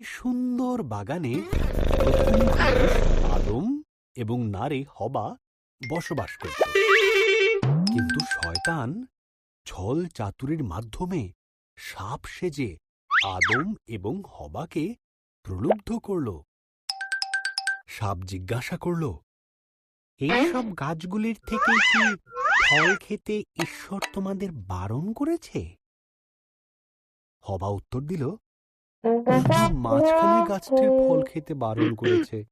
সুন্দর বাগানে প্রথম মানুষ আদম এবং নারী হবা বসবাস করত। কিন্তু শয়তান ছল চাতুরির মাধ্যমে সাপ সেজে আদম এবং হবাকে প্রলুব্ধ করল। সাপ জিজ্ঞাসা করল, এইসব গাছগুলির থেকে কি ফল খেতে ঈশ্বর তোমাদের বারণ করেছে? হবা উত্তর দিল, শুধু মাঝখানের গাছটির ফল খেতে বারণ করেছে।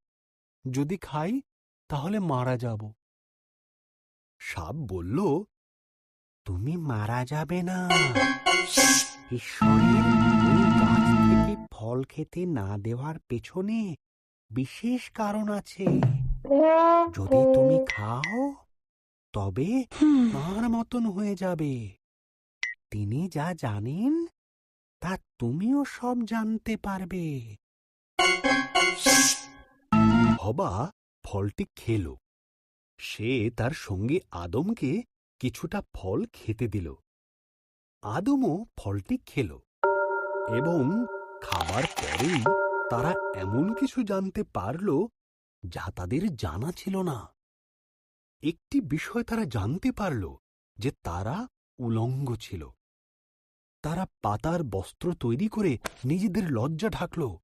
যদি খাই তাহলে মারা যাব। সাপ বলল, তুমি মারা যাবে না। ঈশ্বরের ওই গাছ থেকে ফল খেতে না দেওয়ার পেছনে বিশেষ কারণ আছে। যদি তুমি খাও তবে তাঁর মতন হয়ে যাবে। তিনি যা জানেন তা তুমিও সব জানতে পারবে। হবা ফলটি খেল। সে তার সঙ্গী আদমকে কিছুটা ফল খেতে দিল। আদমও ফলটি খেল এবং খাবার পরেই তারা এমন কিছু জানতে পারল যা তাদের জানা ছিল না। একটি বিষয় তারা জানতে পারল যে তারা উলঙ্গ ছিল। তারা পাতার বস্ত্র তৈরি করে নিজেদের লজ্জা ঢাকল।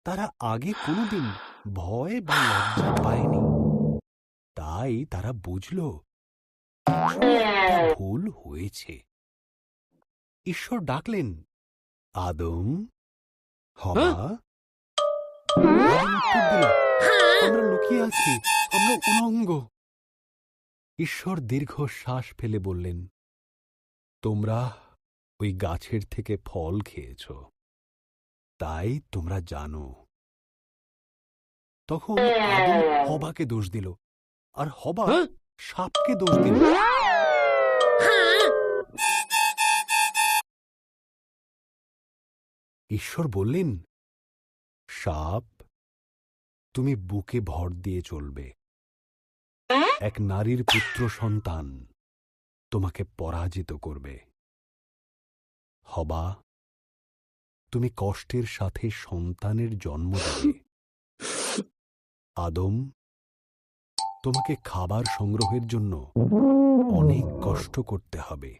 তারা আগে কোনোদিন ভয় বা লজ্জা পায়নি। তাই তারা বুঝল কিছু একটা ভুল হয়েছে। ঈশ্বর ডাকলেন, আদম, হবা। আদম উত্তর দিল, আমরা লুকিয়ে আছি, আমরা উলঙ্গ। ঈশ্বর দীর্ঘশ্বাস ফেলে বললেন, তোমরা ওই গাছের থেকে ফল খেয়েছ, তাই তোমরা জানো। তখন আদম হবাকে দোষ দিল, আর হবা সাপকে দোষ দিল। ঈশ্বর বললেন, সাপ, তুমি বুকে ভর দিয়ে চলবে। এক নারীর পুত্র সন্তান তোমাকে পরাজিত করবে। হবা, তুমি কষ্টের সাথে সন্তানের জন্ম দেবে। আদম, তোমাকে খাবার সংগ্রহের জন্য অনেক কষ্ট করতে হবে।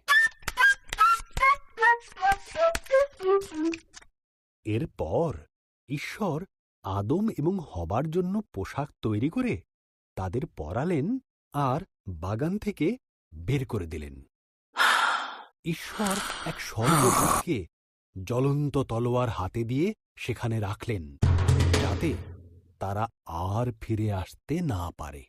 এরপর ঈশ্বর আদম এবং হবার জন্য পোশাক তৈরি করে তাদের পরালেন আর বাগান থেকে বের করে দিলেন। ঈশ্বর এক সর্পকে জ্বলন্ত তলোয়ার হাতে দিয়ে সেখানে রাখলেন, যাতে তারা আর ফিরে আসতে না পারে।